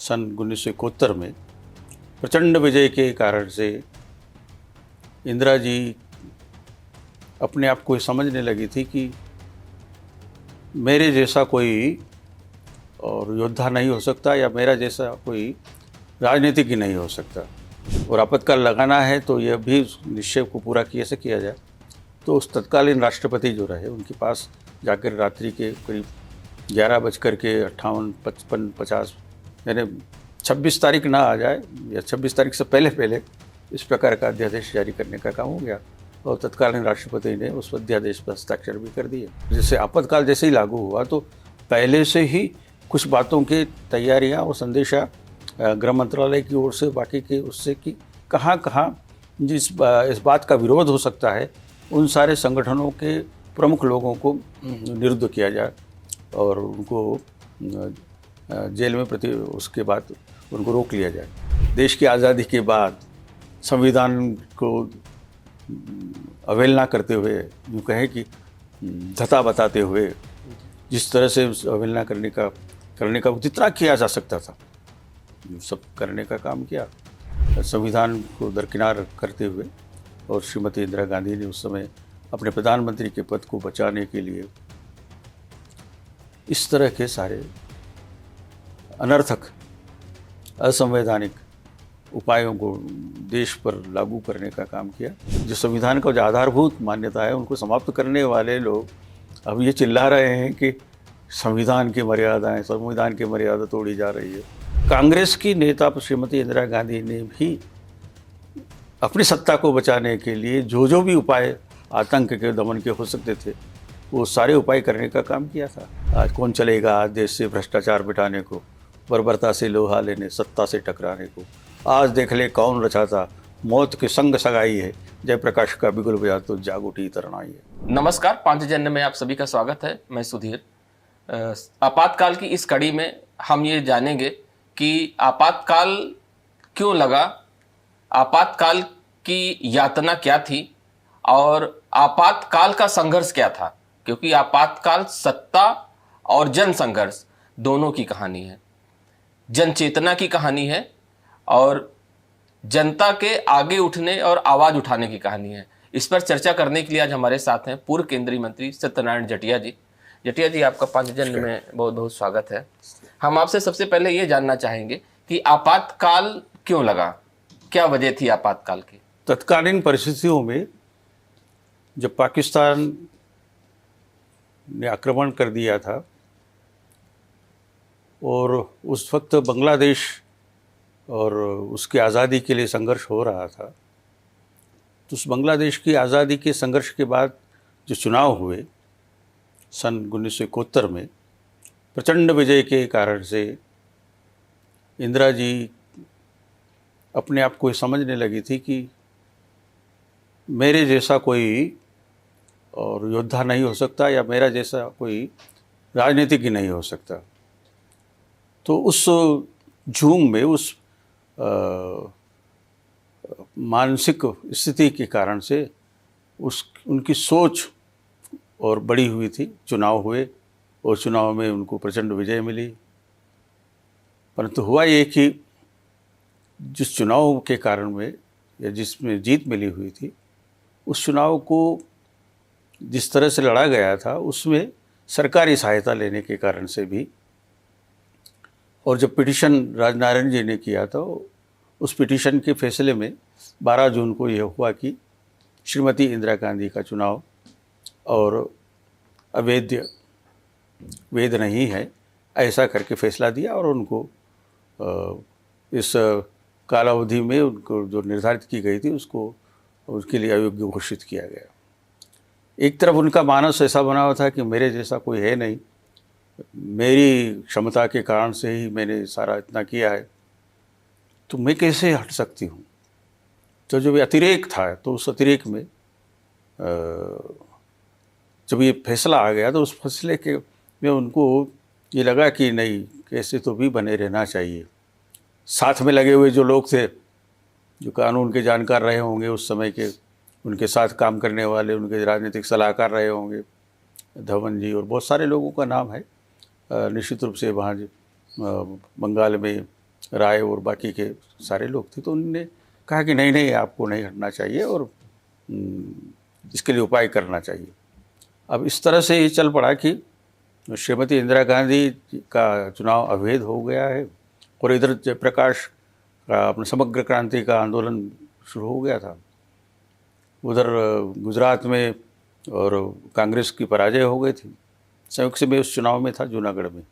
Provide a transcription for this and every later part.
सन 1971 में प्रचंड विजय के कारण से इंदिरा जी अपने आप को समझने लगी थी कि मेरे जैसा कोई और योद्धा नहीं हो सकता या मेरा जैसा कोई राजनीतिक ही नहीं हो सकता, और आपातकाल लगाना है तो यह भी उस निश्चय को पूरा कैसे किया जाए। तो उस तत्कालीन राष्ट्रपति जो रहे उनके पास जाकर रात्रि के करीब 11:58-55-50 यानी 26 तारीख ना आ जाए या 26 तारीख से पहले पहले इस प्रकार का अध्यादेश जारी करने का काम हो गया, और तत्कालीन राष्ट्रपति ने उस अध्यादेश पर हस्ताक्षर भी कर दिए। जैसे आपातकाल जैसे ही लागू हुआ तो पहले से ही कुछ बातों की तैयारियां और संदेशा गृह मंत्रालय की ओर से बाकी के उससे कि कहाँ कहाँ इस बात का विरोध हो सकता है, उन सारे संगठनों के प्रमुख लोगों को निरुद्ध किया जाए और उनको जेल में उसके बाद उनको रोक लिया जाए। देश की आज़ादी के बाद संविधान को अवहेलना करते हुए, यूँ कहें कि धता बताते हुए जिस तरह से अवहेलना करने का जितना किया जा सकता था सब करने का काम किया, संविधान को दरकिनार करते हुए। और श्रीमती इंदिरा गांधी ने उस समय अपने प्रधानमंत्री के पद को बचाने के लिए इस तरह के सारे अनर्थक असंवैधानिक उपायों को देश पर लागू करने का काम किया। जो संविधान का जो आधारभूत मान्यता है उनको समाप्त करने वाले लोग अब ये चिल्ला रहे हैं कि संविधान की मर्यादा तोड़ी जा रही है। कांग्रेस की नेता श्रीमती इंदिरा गांधी ने भी अपनी सत्ता को बचाने के लिए जो भी उपाय आतंक के दमन के हो सकते थे वो सारे उपाय करने का काम किया था। आज कौन चलेगा आज देश से भ्रष्टाचार मिटाने को, बर्बरता से लोहा लेने, सत्ता से टकराने को। आज देख ले कौन रचाता, मौत के संग सगाई है, जयप्रकाश का बिगुल बजा तो जाग उठी तरनाई है। नमस्कार, पांचजन्य में आप सभी का स्वागत है। मैं सुधीर। आपातकाल की इस कड़ी में हम ये जानेंगे कि आपातकाल क्यों लगा, आपातकाल की यातना क्या थी और आपातकाल का संघर्ष क्या था, क्योंकि आपातकाल सत्ता और जन संघर्ष दोनों की कहानी है, जन चेतना की कहानी है और जनता के आगे उठने और आवाज उठाने की कहानी है। इस पर चर्चा करने के लिए आज हमारे साथ हैं पूर्व केंद्रीय मंत्री सत्यनारायण जटिया जी। जटिया जी, आपका पांचजन्य में बहुत बहुत स्वागत है। हम आपसे सबसे पहले ये जानना चाहेंगे कि आपातकाल क्यों लगा, क्या वजह थी आपातकाल की? तत्कालीन परिस्थितियों में जब पाकिस्तान ने आक्रमण कर दिया था और उस वक्त बांग्लादेश और उसकी आज़ादी के लिए संघर्ष हो रहा था, तो उस बांग्लादेश की आज़ादी के संघर्ष के बाद जो चुनाव हुए सन 1971 में प्रचंड विजय के कारण से इंदिरा जी अपने आप को समझने लगी थी कि मेरे जैसा कोई और योद्धा नहीं हो सकता या मेरा जैसा कोई राजनीतिक ही नहीं हो सकता। तो उस झूम में, उस मानसिक स्थिति के कारण से उनकी सोच और बड़ी हुई थी। चुनाव हुए और चुनाव में उनको प्रचंड विजय मिली, परंतु हुआ ये कि जिस चुनाव के कारण में या जिसमें जीत मिली हुई थी, उस चुनाव को जिस तरह से लड़ा गया था उसमें सरकारी सहायता लेने के कारण से भी, और जब पिटीशन राजनारायण जी ने किया था उस पिटीशन के फैसले में 12 जून को यह हुआ कि श्रीमती इंदिरा गांधी का चुनाव और वैध नहीं है, ऐसा करके फैसला दिया और उनको इस कालावधि में उनको जो निर्धारित की गई थी उसको उसके लिए अयोग्य घोषित किया गया। एक तरफ उनका मानस ऐसा बना हुआ था कि मेरे जैसा कोई है नहीं, मेरी क्षमता के कारण से ही मैंने सारा इतना किया है, तो मैं कैसे हट सकती हूँ। तो जब ये अतिरेक था तो उस अतिरेक में जब ये फैसला आ गया तो उस फैसले के में उनको ये लगा कि नहीं, कैसे तो भी बने रहना चाहिए। साथ में लगे हुए जो लोग थे, जो कानून के जानकार रहे होंगे उस समय के, उनके साथ काम करने वाले उनके राजनीतिक सलाहकार रहे होंगे, धवन जी और बहुत सारे लोगों का नाम है। निश्चित रूप से वहाँ बंगाल में राय और बाकी के सारे लोग थे, तो उन्होंने कहा कि नहीं नहीं, आपको नहीं हटना चाहिए और इसके लिए उपाय करना चाहिए। अब इस तरह से ये चल पड़ा कि श्रीमती इंदिरा गांधी का चुनाव अवैध हो गया है और इधर जयप्रकाश का अपना समग्र क्रांति का आंदोलन शुरू हो गया था। उधर गुजरात में और कांग्रेस की पराजय हो गई थी। संयुक्त से मैं उस चुनाव में था जूनागढ़ में,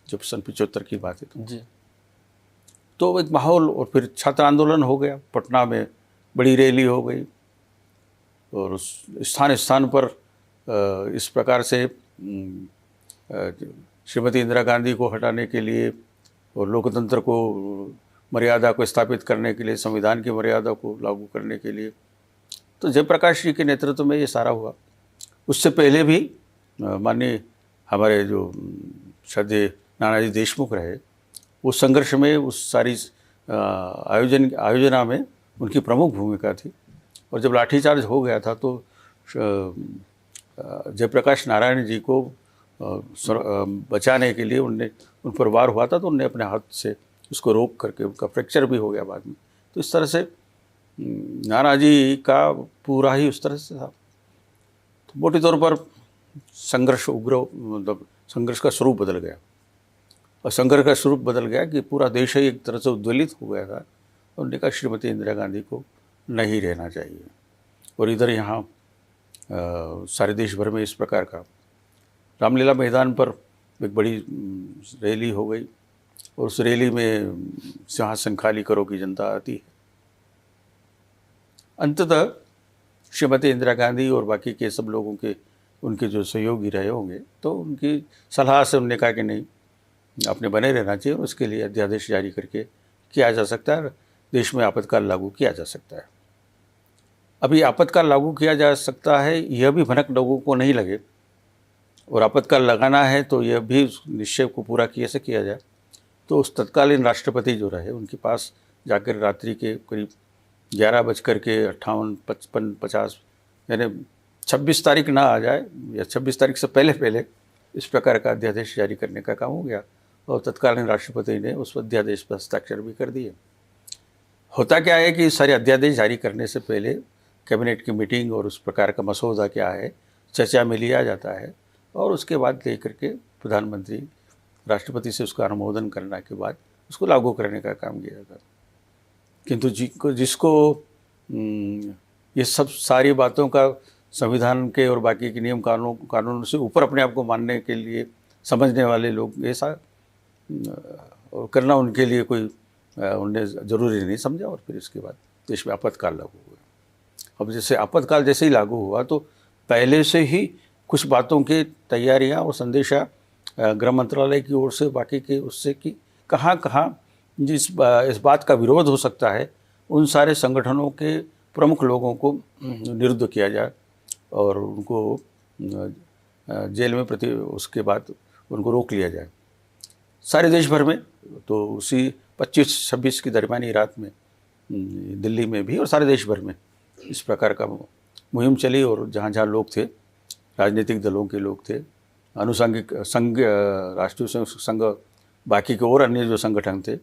जब सन 75 की बात है जी। तो एक माहौल, और फिर छात्र आंदोलन हो गया, पटना में बड़ी रैली हो गई और उस स्थान स्थान पर इस प्रकार से श्रीमती इंदिरा गांधी को हटाने के लिए और लोकतंत्र को मर्यादा को स्थापित करने के लिए, संविधान की मर्यादा को लागू करने के लिए, तो जयप्रकाश जी के नेतृत्व में ये सारा हुआ। उससे पहले भी माननीय हमारे जो श्रद्धेय नानाजी देशमुख रहे, उस संघर्ष में, उस सारी आयोजना में उनकी प्रमुख भूमिका थी। और जब लाठीचार्ज हो गया था तो जयप्रकाश नारायण जी को बचाने के लिए उन पर वार हुआ था, तो उनने अपने हाथ से उसको रोक करके, उनका फ्रैक्चर भी हो गया बाद में। तो इस तरह से नानाजी का पूरा ही उस तरह से था। तो मोटे तौर पर संघर्ष उग्र, मतलब संघर्ष का स्वरूप बदल गया, और संघर्ष का स्वरूप बदल गया कि पूरा देश ही एक तरह से उद्वेलित हो गया था। उन्होंने कहा श्रीमती इंदिरा गांधी को नहीं रहना चाहिए। और इधर यहाँ सारे देश भर में इस प्रकार का, रामलीला मैदान पर एक बड़ी रैली हो गई और उस रैली में सिंहासन खाली करो की जनता आती है। अंततः श्रीमती इंदिरा गांधी और बाकी के सब लोगों के, उनके जो सहयोगी रहे होंगे, तो उनकी सलाह से उन्होंने कहा कि नहीं, अपने बने रहना चाहिए और उसके लिए अध्यादेश जारी करके किया जा सकता है, देश में आपातकाल लागू किया जा सकता है। अभी आपातकाल लागू किया जा सकता है, यह भी भनक लोगों को नहीं लगे, और आपातकाल लगाना है तो यह भी निश्चय को पूरा कैसे किया जाए। तो उस तत्कालीन राष्ट्रपति जो रहे, उनके पास जाकर रात्रि के करीब 11:58-55 यानी 26 तारीख ना आ जाए या 26 तारीख से पहले पहले इस प्रकार का अध्यादेश जारी करने का काम हो गया, और तत्कालीन राष्ट्रपति ने उस अध्यादेश पर हस्ताक्षर भी कर दिए। होता क्या है कि सारे अध्यादेश जारी करने से पहले कैबिनेट की मीटिंग और उस प्रकार का मसौदा क्या है, चर्चा में लिया जाता है, और उसके बाद लेकर के प्रधानमंत्री राष्ट्रपति से उसका अनुमोदन करने के बाद उसको लागू करने का काम किया जाता है। किंतु जिसको ये सब सारी बातों का संविधान के और बाकी के नियम कानून से ऊपर अपने आप को मानने के लिए समझने वाले लोग, ऐसा करना उनके लिए कोई उन्हें ज़रूरी नहीं समझा, और फिर इसके बाद देश में आपातकाल लागू हुआ। अब जैसे आपातकाल जैसे ही लागू हुआ तो पहले से ही कुछ बातों की तैयारियां और संदेशा गृह मंत्रालय की ओर से, बाकी के उससे कि कहाँ कहाँ इस बात का विरोध हो सकता है, उन सारे संगठनों के प्रमुख लोगों को निरुद्ध किया जाए और उनको जेल में उसके बाद उनको रोक लिया जाए सारे देश भर में। तो उसी 25-26 की दरमियानी रात में दिल्ली में भी और सारे देश भर में इस प्रकार का मुहिम चली, और जहाँ जहाँ लोग थे, राजनीतिक दलों के लोग थे, अनुसांगिक संघ, राष्ट्रीय संघ, बाकी के और अन्य जो संगठन थे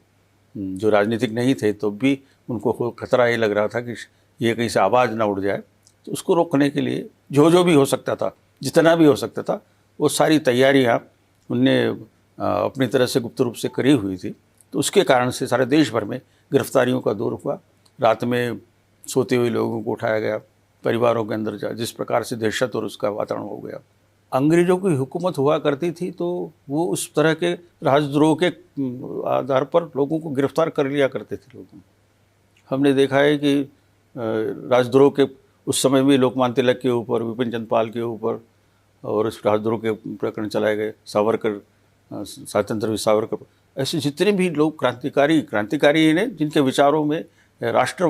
जो राजनीतिक नहीं थे, तो भी उनको खतरा ये लग रहा था कि ये कहीं से आवाज़ ना उड़ जाए। तो उसको रोकने के लिए जो भी हो सकता था, जितना भी हो सकता था, वो सारी तैयारियाँ उनने अपनी तरह से गुप्त रूप से करी हुई थी। तो उसके कारण से सारे देश भर में गिरफ्तारियों का दौर हुआ। रात में सोते हुए लोगों को उठाया गया, परिवारों के अंदर जिस प्रकार से दहशत और उसका वातावरण हो गया। अंग्रेज़ों की हुकूमत हुआ करती थी तो वो उस तरह के राजद्रोह के आधार पर लोगों को गिरफ्तार कर लिया करते थे लोग। हमने देखा है कि राजद्रोह के उस समय भी लोकमान्य तिलक के ऊपर, विपिन चंद्र पाल के ऊपर और इस राजद्रोह के प्रकरण चलाए गए। सावरकर, स्वतंत्र सावरकर, ऐसे जितने भी लोग क्रांतिकारी ने जिनके विचारों में राष्ट्र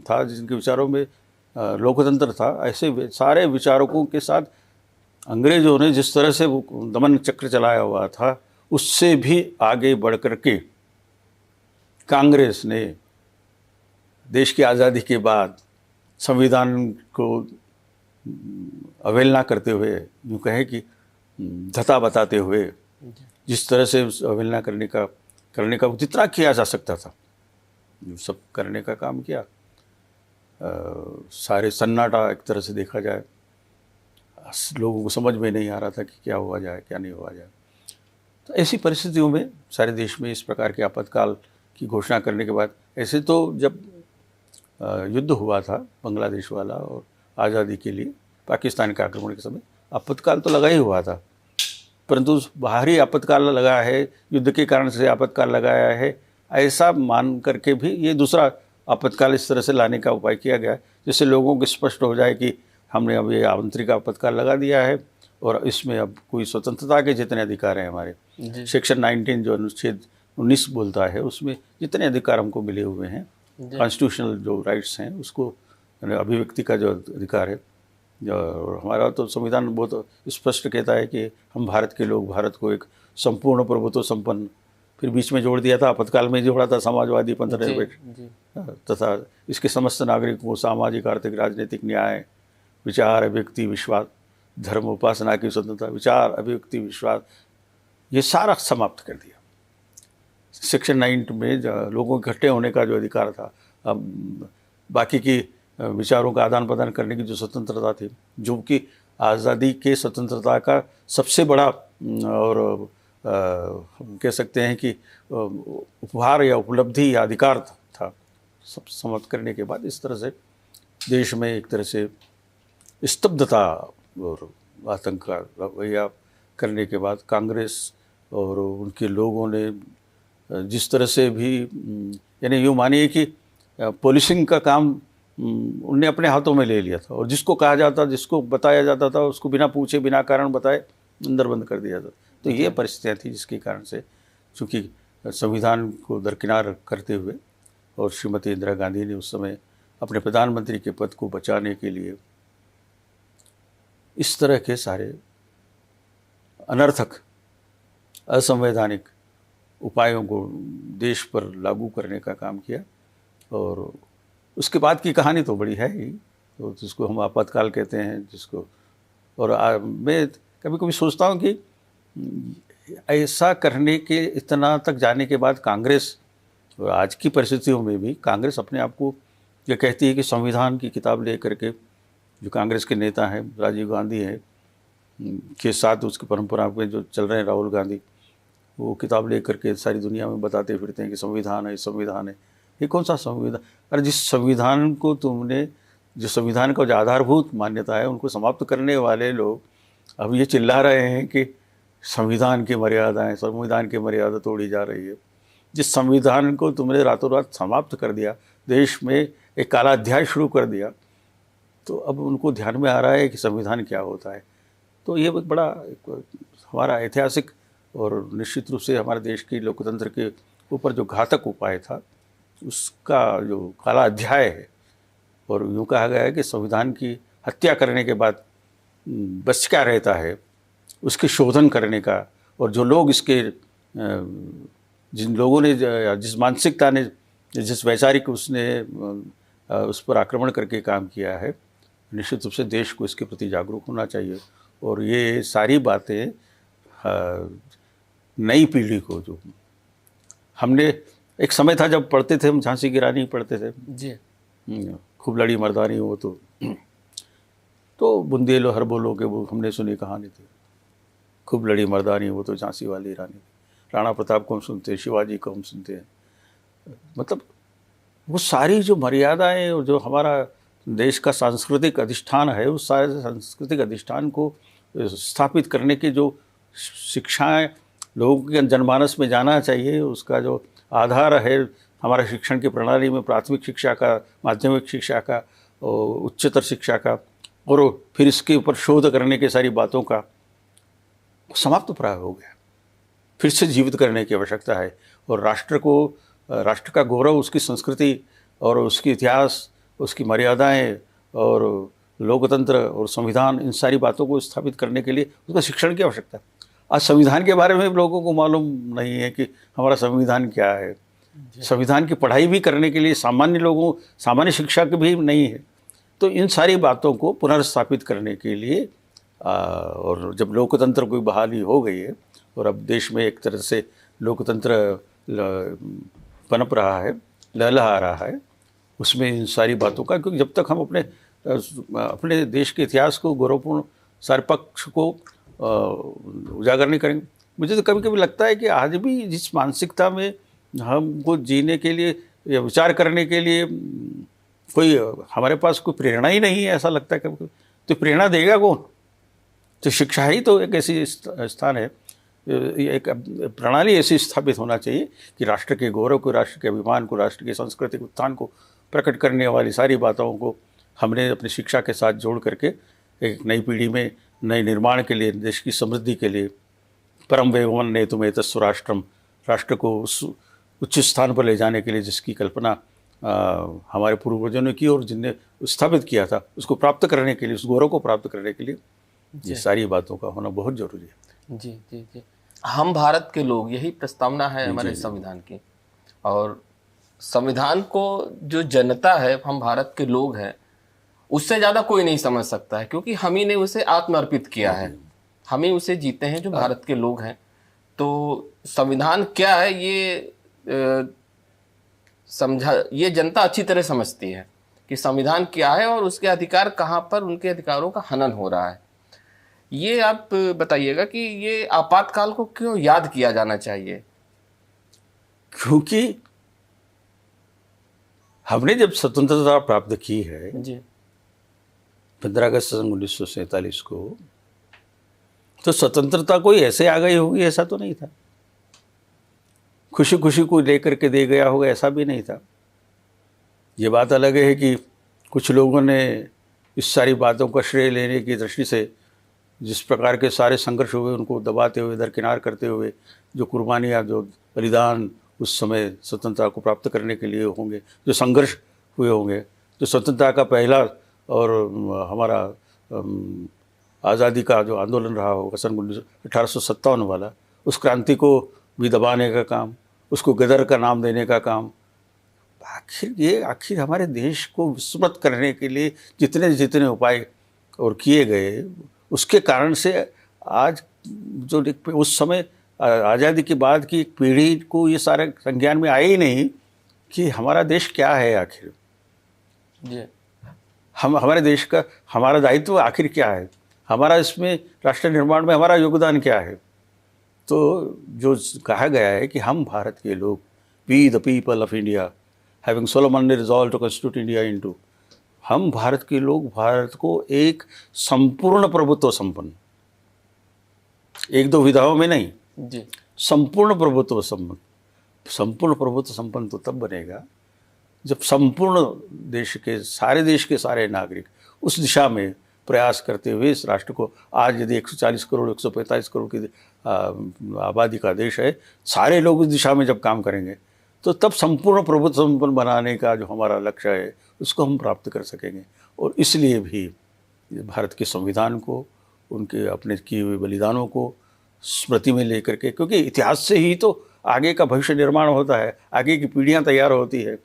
था, जिनके विचारों में लोकतंत्र था, ऐसे सारे विचारकों के साथ अंग्रेज़ों ने जिस तरह से वो दमन चक्र चलाया हुआ था, उससे भी आगे बढ़ कर के कांग्रेस ने देश की आज़ादी के बाद संविधान को अवहेलना करते हुए, यूँ कहे कि धता बताते हुए, जिस तरह से अवहेलना करने का करने का जितना किया जा सकता था वो सब करने का काम किया। सारे सन्नाटा एक तरह से देखा जाए, लोगों को समझ में नहीं आ रहा था कि क्या हुआ जाए क्या नहीं हुआ जाए। तो ऐसी परिस्थितियों में सारे देश में इस प्रकार के आपातकाल की घोषणा करने के बाद, ऐसे तो जब युद्ध हुआ था बांग्लादेश वाला और आज़ादी के लिए पाकिस्तान के आक्रमण के समय आपातकाल तो लगा ही हुआ था, परंतु बाहरी आपातकाल लगा है, युद्ध के कारण से आपातकाल लगाया है, ऐसा मान करके भी ये दूसरा आपातकाल इस तरह से लाने का उपाय किया गया जिससे लोगों को स्पष्ट हो जाए कि हमने अब ये आंतरिक आपातकाल लगा दिया है और इसमें अब कोई स्वतंत्रता के जितने अधिकार हैं हमारे, सेक्शन 19 जो अनुच्छेद 19 बोलता है उसमें जितने अधिकार हमको मिले हुए हैं, कॉन्स्टिट्यूशनल जो राइट्स हैं उसको, अभिव्यक्ति का जो अधिकार है, और हमारा तो संविधान बहुत स्पष्ट कहता है कि हम भारत के लोग, भारत को एक संपूर्ण प्रभुत्व संपन्न, फिर बीच में जोड़ दिया था आपातकाल में जोड़ा था समाजवादी पंथ निरपेक्ष तथा इसके समस्त नागरिकों को सामाजिक आर्थिक राजनीतिक न्याय, विचार अभिव्यक्ति विश्वास, धर्म उपासना की स्वतंत्रता, विचार अभिव्यक्ति विश्वास, ये सारा समाप्त कर दिया। सेक्शन 9 में लोगों के इकट्ठे होने का जो अधिकार था, बाकी की विचारों का आदान प्रदान करने की जो स्वतंत्रता थी, जो कि आज़ादी के स्वतंत्रता का सबसे बड़ा और हम कह सकते हैं कि उपहार या उपलब्धि या अधिकार था, सब समाप्त करने के बाद इस तरह से देश में एक तरह से स्तब्धता और आतंक का रवैया करने के बाद कांग्रेस और उनके लोगों ने जिस तरह से भी, यानी यूँ मानिए कि पुलिसिंग का काम उनने अपने हाथों में ले लिया था और जिसको कहा जाता, जिसको बताया जाता था उसको बिना पूछे बिना कारण बताए अंदर बंद कर दिया था। तो ये परिस्थितियाँ थी जिसके कारण से, चूँकि संविधान को दरकिनार करते हुए और श्रीमती इंदिरा गांधी ने उस समय अपने प्रधानमंत्री के पद को बचाने के लिए इस तरह के सारे अनर्थक असंवैधानिक उपायों को देश पर लागू करने का काम किया। और उसके बाद की कहानी तो बड़ी है ही, तो जिसको हम आपातकाल कहते हैं, जिसको, और मैं कभी कभी सोचता हूँ कि ऐसा करने के इतना तक जाने के बाद कांग्रेस, और आज की परिस्थितियों में भी कांग्रेस अपने आप को ये कहती है कि संविधान की किताब ले करके, जो कांग्रेस के नेता हैं राजीव गांधी हैं के साथ उसकी परंपरा में जो चल रहे हैं राहुल गांधी, वो किताब ले करके सारी दुनिया में बताते फिरते हैं कि संविधान है, संविधान है। ये कौन सा संविधान? अरे जिस संविधान को तुमने, जो संविधान का जो आधारभूत मान्यता है उनको समाप्त करने वाले लोग अब ये चिल्ला रहे हैं कि संविधान की मर्यादाएं, संविधान की मर्यादा तोड़ी जा रही है। जिस संविधान को तुमने रातों रात समाप्त कर दिया, देश में एक काला अध्याय शुरू कर दिया, तो अब उनको ध्यान में आ रहा है कि संविधान क्या होता है। तो ये एक बड़ा हमारा ऐतिहासिक और निश्चित रूप से हमारे देश की लोकतंत्र के ऊपर जो घातक उपाय था उसका जो काला अध्याय है। और यूँ कहा गया है कि संविधान की हत्या करने के बाद बच क्या रहता है, उसके शोधन करने का, और जो लोग इसके, जिन लोगों ने, जिस मानसिकता ने, जिस वैचारिक उसने उस पर आक्रमण करके काम किया है, निश्चित रूप से देश को इसके प्रति जागरूक होना चाहिए। और ये सारी बातें नई पीढ़ी को, जो हमने एक समय था जब पढ़ते थे हम, झांसी की रानी पढ़ते थे जी, खूब लड़ी मर्दानी वो तो बुंदेलो हर बोलो के वो हमने सुनी कहानी थी, खूब लड़ी मर्दानी वो तो झांसी वाली रानी। राणा प्रताप को हम सुनते हैं, शिवाजी को हम सुनते हैं। मतलब वो सारी जो मर्यादाएं और जो हमारा देश का सांस्कृतिक अधिष्ठान है, उस सारे सांस्कृतिक अधिष्ठान को स्थापित करने की जो शिक्षाएं लोगों के जनमानस में जाना चाहिए, उसका जो आधार है हमारा शिक्षण की प्रणाली में, प्राथमिक शिक्षा का, माध्यमिक शिक्षा का, उच्चतर शिक्षा का, और फिर इसके ऊपर शोध करने की सारी बातों का समाप्त प्राय हो गया। फिर से जीवित करने की आवश्यकता है। और राष्ट्र को, राष्ट्र का गौरव, उसकी संस्कृति और उसकी इतिहास, उसकी मर्यादाएं और लोकतंत्र और संविधान, इन सारी बातों को स्थापित करने के लिए उसका शिक्षण की आवश्यकता है। आज संविधान के बारे में लोगों को मालूम नहीं है कि हमारा संविधान क्या है। संविधान की पढ़ाई भी करने के लिए सामान्य लोगों, सामान्य शिक्षा की भी नहीं है। तो इन सारी बातों को पुनर्स्थापित करने के लिए और जब लोकतंत्र की बहाली हो गई है और अब देश में एक तरह से लोकतंत्र पनप रहा है, लहलहा रहा है, उसमें इन सारी बातों का, क्योंकि जब तक हम अपने देश के इतिहास को, गौरवपूर्ण सारे पक्ष को उजागर नहीं करेंगे। मुझे तो कभी कभी लगता है कि आज भी जिस मानसिकता में हमको जीने के लिए या विचार करने के लिए कोई हमारे पास कोई प्रेरणा ही नहीं है, ऐसा लगता है कभी कभी। तो प्रेरणा देगा कौन? तो शिक्षा ही तो एक ऐसी स्थान है, एक प्रणाली ऐसी स्थापित होना चाहिए कि राष्ट्र के गौरव को, राष्ट्र के अभिमान को, राष्ट्र के सांस्कृतिक उत्थान को प्रकट करने वाली सारी बातों को हमने अपनी शिक्षा के साथ जोड़ करके एक नई पीढ़ी में नए निर्माण के लिए, देश की समृद्धि के लिए, परम वैभवन्ने तुम्हें तत्स्वराष्ट्रम, राष्ट्र को उस उच्च स्थान पर ले जाने के लिए जिसकी कल्पना हमारे पूर्वजों ने की और जिनने स्थापित किया था, उसको प्राप्त करने के लिए, उस गौरव को प्राप्त करने के लिए ये सारी बातों का होना बहुत जरूरी है। जी जी जी, हम भारत के लोग, यही प्रस्तावना है हमारे संविधान की। और संविधान को जो जनता है, हम भारत के लोग हैं, उससे ज़्यादा कोई नहीं समझ सकता है, क्योंकि हम ही ने उसे आत्मर्पित किया है, हम ही उसे जीते हैं जो भारत के लोग हैं। तो संविधान क्या है ये ये जनता अच्छी तरह समझती है कि संविधान क्या है और उसके अधिकार कहाँ पर, उनके अधिकारों का हनन हो रहा है। ये आप बताइएगा कि ये आपातकाल को क्यों याद किया जाना चाहिए? क्योंकि हमने जब स्वतंत्रता प्राप्त की है जी 15 अगस्त 1947 को, तो स्वतंत्रता कोई ऐसे आ गई होगी ऐसा तो नहीं था, खुशी खुशी को लेकर के दे गया होगा ऐसा भी नहीं था। ये बात अलग है कि कुछ लोगों ने इस सारी बातों का श्रेय लेने की दृष्टि से जिस प्रकार के सारे संघर्ष हुए, उनको दबाते हुए, दरकिनार करते हुए, जो कुर्बानियाँ, जो बलिदान उस समय स्वतंत्रता को प्राप्त करने के लिए होंगे, जो संघर्ष हुए होंगे, जो स्वतंत्रता का पहला और हमारा आज़ादी का जो आंदोलन रहा होगा सन 1857 वाला, उस क्रांति को भी दबाने का काम, उसको गदर का नाम देने का काम, आखिर हमारे देश को विस्मृत करने के लिए जितने जितने उपाय और किए गए, उसके कारण से आज जो उस समय आज़ादी के बाद की एक पीढ़ी को ये सारे संज्ञान में आए ही नहीं कि हमारा देश क्या है आखिर, हमारे देश का हमारा दायित्व आखिर क्या है, हमारा इसमें राष्ट्र निर्माण में हमारा योगदान क्या है। तो जो कहा गया है कि हम भारत के लोग, we the people of India having solemnly resolve to constitute India into, हम भारत के लोग भारत को एक संपूर्ण प्रभुत्व संपन्न, एक दो विधाओं में नहीं जी, संपूर्ण प्रभुत्व संपन्न, संपूर्ण प्रभुत्व संपन्न तो तब बनेगा जब संपूर्ण देश के सारे नागरिक उस दिशा में प्रयास करते हुए इस राष्ट्र को, आज यदि 140 करोड़ 145 करोड़ की आबादी का देश है, सारे लोग उस दिशा में जब काम करेंगे तो तब संपूर्ण प्रभुत्व संपन्न बनाने का जो हमारा लक्ष्य है उसको हम प्राप्त कर सकेंगे। और इसलिए भी भारत के संविधान को, उनके अपने किए हुए बलिदानों को स्मृति में लेकर के, क्योंकि इतिहास से ही तो आगे का भविष्य निर्माण होता है, आगे की पीढ़ियाँ तैयार होती है।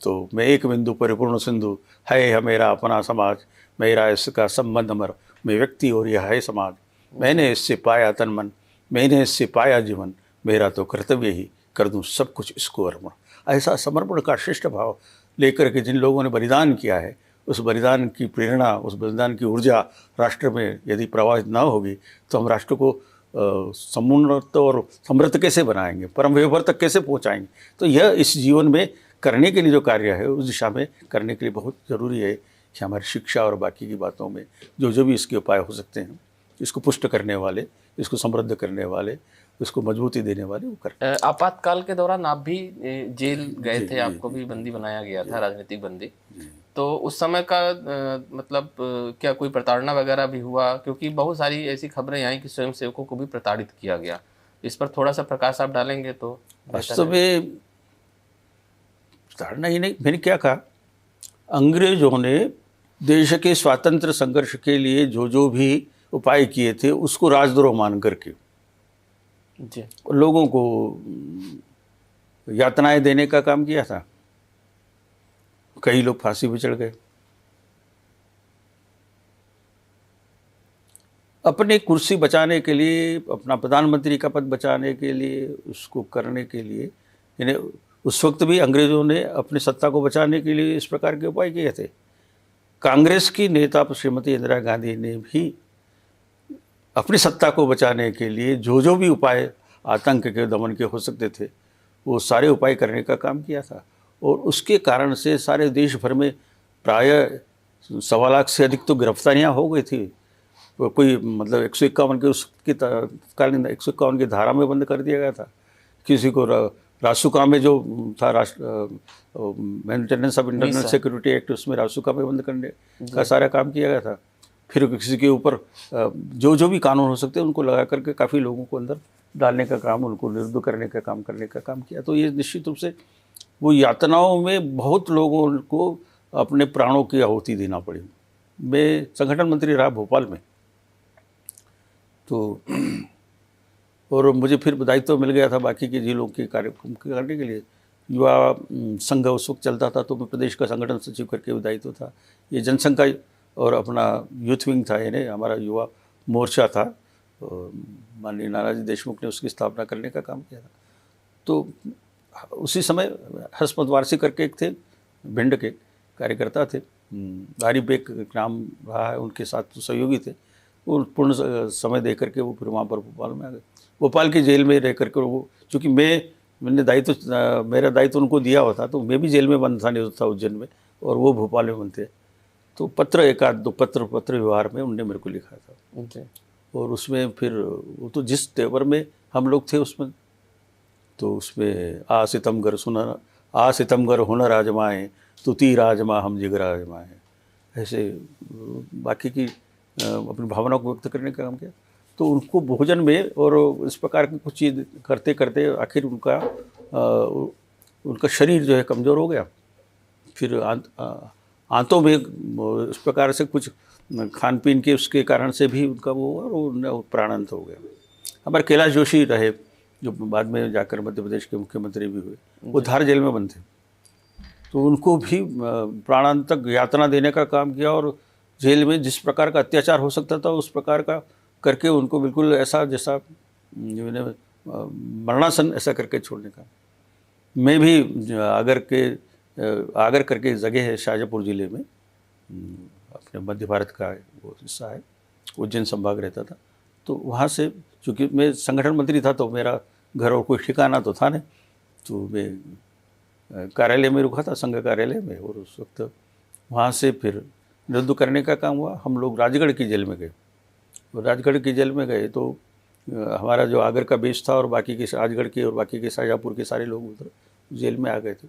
तो मैं एक बिंदु परिपूर्ण सिंधु है मेरा अपना समाज, मेरा इसका संबंध अमर, मैं व्यक्ति और यह है समाज, मैंने इससे पाया तन मन, मैंने इससे पाया जीवन, मेरा तो कर्तव्य ही कर दूं सब कुछ इसको अर्पण। ऐसा समर्पण का श्रेष्ठ भाव लेकर के जिन लोगों ने बलिदान किया है, उस बलिदान की प्रेरणा, उस बलिदान की ऊर्जा राष्ट्र में यदि प्रवाहित ना होगी तो हम राष्ट्र को समुन्नत और समृद्ध कैसे बनाएंगे, परम वैभव तक कैसे पहुंचाएंगे। तो यह इस जीवन में करने के लिए जो कार्य है उस दिशा में करने के लिए बहुत ज़रूरी है कि हमारी शिक्षा और बाकी की बातों में जो भी इसके उपाय हो सकते हैं, इसको पुष्ट करने वाले, इसको समृद्ध करने वाले, इसको मजबूती देने वाले वो करें। आपातकाल के दौरान आप भी जेल गए थे, आपको भी बंदी बनाया गया था, राजनीतिक बंदी। तो उस समय का मतलब क्या कोई प्रताड़ना वगैरह भी हुआ? क्योंकि बहुत सारी ऐसी खबरें आई कि स्वयंसेवकों को भी प्रताड़ित किया गया। इस पर थोड़ा सा प्रकाश आप डालेंगे तो। वास्तव में प्रताड़ना ही नहीं, मैंने क्या कहा, अंग्रेजों ने देश के स्वातंत्र संघर्ष के लिए जो भी उपाय किए थे उसको राजद्रोह मान करके जी, लोगों को यातनाएं देने का काम किया था। कई लोग फांसी पे चढ़ गए। अपनी कुर्सी बचाने के लिए, अपना प्रधानमंत्री का पद बचाने के लिए, उसको करने के लिए यानी उस वक्त भी अंग्रेज़ों ने अपनी सत्ता को बचाने के लिए इस प्रकार के उपाय किए थे। कांग्रेस की नेता श्रीमती इंदिरा गांधी ने भी अपनी सत्ता को बचाने के लिए जो जो भी उपाय आतंक के दमन के हो सकते थे, वो सारे उपाय करने का काम किया था। और उसके कारण से सारे देश भर में प्रायः 1.25 लाख से अधिक तो गिरफ्तारियाँ हो गई थी। कोई मतलब 151 के उसकी तत्कालीन 151 की धारा में बंद कर दिया गया था। किसी को रासुका में जो था maintenance of internal security act, उसमें रासुका में बंद करने का सारा काम किया गया था। फिर किसी के ऊपर जो जो भी कानून हो सकते हैं उनको लगा करके काफ़ी लोगों को अंदर डालने का काम, उनको निरुद्ध करने का काम किया। तो ये निश्चित रूप से वो यातनाओं में बहुत लोगों को अपने प्राणों की आहुति देना पड़ी। मैं संगठन मंत्री रहा भोपाल में, तो और मुझे फिर दायित्व मिल गया था बाकी के जिलों के कार्यक्रम करने के लिए। युवा संघ उस वक्त चलता था, तो मैं प्रदेश का संगठन सचिव करके भी दायित्व था। ये जनसंघ का और अपना यूथ विंग था, यानी हमारा युवा मोर्चा था। माननीय नानाजी देशमुख ने उसकी स्थापना करने का काम किया था। तो उसी समय हसमत वारसी करके एक थे, भिंड के कार्यकर्ता थे, आरिफ बेग नाम रहा है, उनके साथ सहयोगी थे। वो पूर्ण समय दे करके वो फिर वहाँ पर भोपाल में आ गए। भोपाल की जेल में रह करके वो, चूँकि मैंने दायित्व मेरा दायित्व उनको दिया हुआ था, तो मैं भी जेल में बंद था, निरुद्ध था उज्जैन में, और वो भोपाल में बंद थे। तो पत्र एक आध दो पत्र व्यवहार में उनने मेरे को लिखा था। और उसमें फिर वो तो जिस तेवर में हम लोग थे उसमें, तो उसमें आ सितमगर हुनर आजमाएँ, तो तीर आजमा हम जिगर आजमाएँ, ऐसे बाकी की अपनी भावना को व्यक्त करने का काम किया। तो उनको भोजन में और इस प्रकार की कुछ चीज़ करते करते आखिर उनका शरीर जो है कमज़ोर हो गया। फिर आंतों में इस प्रकार से कुछ खान पीन के उसके कारण से भी उनका वो प्राणांत हो गया। हमारे कैलाश जोशी रहे, जो बाद में जाकर मध्य प्रदेश के मुख्यमंत्री भी हुए, वो धार जेल में बंद थे। तो उनको भी प्राणांतक यातना देने का काम किया, और जेल में जिस प्रकार का अत्याचार हो सकता था उस प्रकार का करके उनको बिल्कुल ऐसा जैसा मरणासन ऐसा करके छोड़ने का। मैं भी आगर करके जगह है शाहजहाँपुर ज़िले में, अपने मध्य भारत का वो हिस्सा है, उज्जैन संभाग रहता था। तो वहाँ से चूँकि मैं संगठन मंत्री था, तो मेरा घर और कोई ठिकाना तो था नहीं, तो मैं कार्यालय में रुका था, संघ कार्यालय में। और उस वक्त वहाँ से फिर निरुद्ध करने का काम हुआ। हम लोग राजगढ़ की जेल में गए, और राजगढ़ की जेल में गए तो हमारा जो आगर का बेस था और बाकी के राजगढ़ के और बाकी के शाहजहाँपुर के सारे लोग उधर जेल में आ गए थे।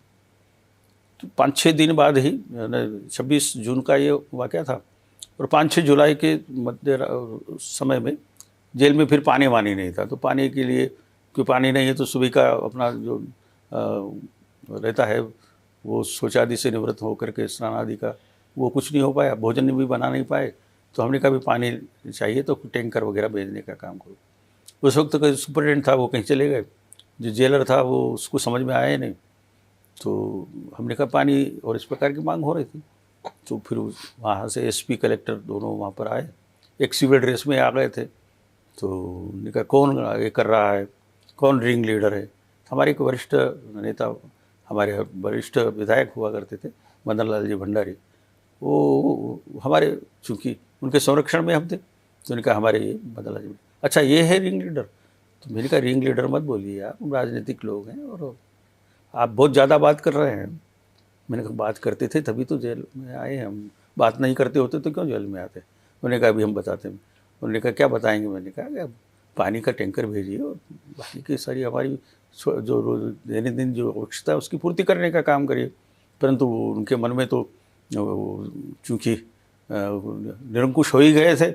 तो 5-6 दिन बाद ही 26 जून का ये वाक़या था, और 5-6 जुलाई के मध्य समय में जेल में फिर पानी वानी नहीं था। तो पानी के लिए, क्योंकि पानी नहीं है तो सुबह का अपना जो रहता है वो शौचादि से निवृत्त होकर के स्नान आदि का वो कुछ नहीं हो पाया, भोजन भी बना नहीं पाए। तो हमने कहा भी पानी चाहिए तो टैंकर वगैरह भेजने का काम करो। उस वक्त का सुपरिटेंडेंट था वो कहीं चले गए, जो जेलर था वो उसको समझ में आया ही नहीं। तो हमने कहा पानी, और इस प्रकार की मांग हो रही थी। तो फिर वहाँ से एसपी कलेक्टर दोनों वहाँ पर आए, एक सिविल ड्रेस में आ गए थे। तो उन्होंने कहा कौन ये कर रहा है, कौन रिंग लीडर है। हमारे एक वरिष्ठ नेता, हमारे वरिष्ठ विधायक हुआ करते थे, मदन लाल जी भंडारी, वो हमारे चूँकि उनके संरक्षण में हम थे, तो उन्होंने कहा हमारे ये मदन लाल जी, अच्छा ये है रिंग लीडर। तो मैंने कहा रिंग लीडर मत बोलिए आप, राजनीतिक लोग हैं और आप बहुत ज़्यादा बात कर रहे हैं। मैंने कहा बात करते थे तभी तो जेल में आए हम, बात नहीं करते होते तो क्यों जेल में आते। उन्होंने कहा अभी हम बताते हैं। उन्होंने कहा क्या बताएंगे। मैंने कहा कि पानी का टैंकर भेजिए और बाकी की सारी हमारी जो रोज दिन जो आवश्यकता है उसकी पूर्ति करने का काम करिए। परंतु उनके मन में तो चूँकि निरंकुश हो ही गए थे।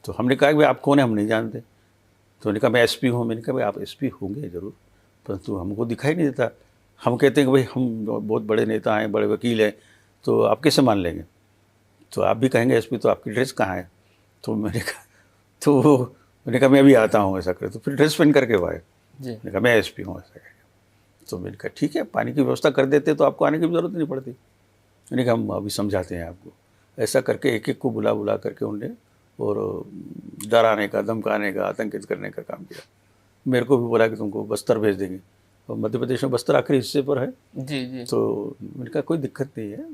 तो हमने कहा कि भाई आप कौन है, हम नहीं जानते। तो उन्होंने कहा मैं एसपी हूँ। मैंने कहा भाई आप एसपी होंगे ज़रूर, परंतु हमको दिखाई नहीं देता। हम कहते हैं कि भाई हम बहुत बड़े नेता हैं, बड़े वकील हैं, तो आप कैसे मान लेंगे। तो आप भी कहेंगे एसपी, तो आपकी ड्रेस कहाँ है। तो मैंने कहा मैं अभी आता हूँ ऐसा करे। तो फिर ड्रेस पहन करके वो आए। मैंने कहा मैं एसपी हूँ ऐसा करके। तो मैंने कहा ठीक है, पानी की व्यवस्था कर देते तो आपको आने की ज़रूरत नहीं पड़ती। मैंने कहा हम अभी समझाते हैं आपको। ऐसा करके एक एक को बुला करके उन्होंने और डराने का, धमकाने का, आतंकित करने का काम किया। मेरे को भी बोला कि तुमको बस्तर भेज देंगे। और मध्य प्रदेश में बस्तर आखिरी हिस्से पर है, जी जी तो मैंने कहा कोई दिक्कत नहीं है,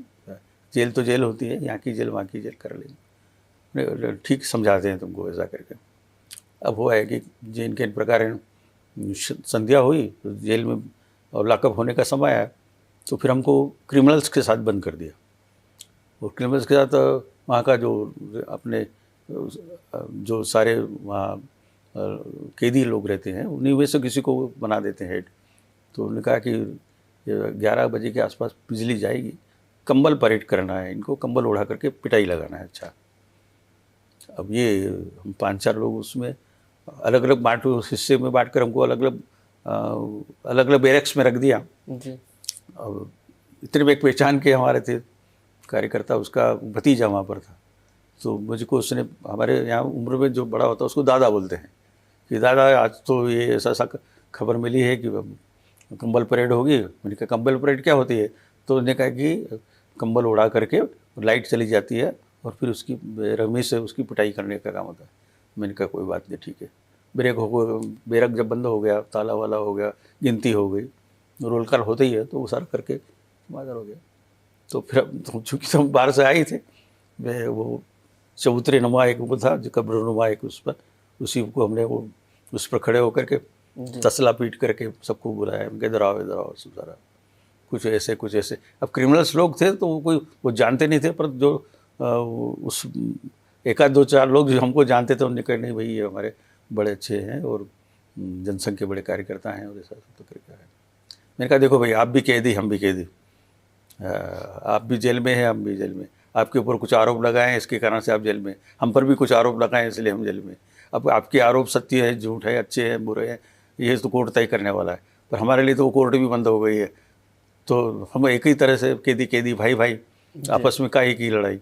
जेल तो जेल होती है, यहाँ की जेल वहाँ की जेल कर लेंगे, ठीक समझाते हैं तुमको ऐसा करके। अब हुआ है कि जिनके इन प्रकार संध्या हुई तो जेल में और लॉकअप होने का समय आया, तो फिर हमको क्रिमिनल्स के साथ बंद कर दिया। और क्रिमिनल्स के साथ वहाँ का जो अपने जो सारे वहाँ कैदी लोग रहते हैं उन्हीं में से किसी को बना देते हैं हेड। तो उन्होंने कहा कि 11 बजे के आसपास बिजली जाएगी, कंबल परेड करना है, इनको कंबल ओढ़ा करके पिटाई लगाना है। अच्छा, अब ये हम 5-4 लोग उसमें अलग अलग उस हिस्से में बांट कर हमको अलग अलग बैरक्स में रख दिया। जी अब इतने में एक पहचान के हमारे थे कार्यकर्ता, उसका भतीजा वहाँ पर था, तो मुझको उसने, हमारे यहाँ उम्र में जो बड़ा होता है उसको दादा बोलते हैं, कि दादा आज तो ये ऐसा खबर मिली है कि कंबल परेड होगी। मैंने कहा कंबल परेड क्या होती है? तो उन्होंने कहा कि कंबल उड़ा करके लाइट चली जाती है और फिर उसकी रमी से उसकी पिटाई करने का काम होता है। मैंने कहा कोई बात नहीं, ठीक है। बैरक जब बंद हो गया, ताला वाला हो गया, गिनती हो गई, रोल कॉल होते ही है, तो वो सारा करके समाधान हो गया। तो फिर चूँकि हम बाहर से आए थे, मैं वो चबूतरे नुमा एक वो था जो कब्र नुमा एक, उस पर उसी को हमने वो उस पर खड़े होकर के तसला पीट करके सबको बुलाया, इधर आओ सब सारा कुछ ऐसे। अब क्रिमिनल्स लोग थे तो वो जानते नहीं थे, पर जो उस 1-2-4 लोग जो हमको जानते थे उन्होंने कहा नहीं भाई ये हमारे बड़े अच्छे हैं और जनसंघ के बड़े कार्यकर्ता हैं और ऐसा तो करके है। मैंने कहा देखो भाई, आप भी कैदी हम भी कैदी, आप भी जेल में हैं हम भी जेल में, आपके ऊपर कुछ आरोप लगाए हैं इसके कारण से आप जेल में, हम पर भी कुछ आरोप लगाए हैं इसलिए हम जेल में। अब आपके आरोप सत्य है झूठ है, अच्छे हैं बुरे हैं, ये तो कोर्ट तय करने वाला है, पर हमारे लिए तो वो कोर्ट भी बंद हो गई है। तो हम एक ही तरह से कैदी भाई आपस में काहे की लड़ाई।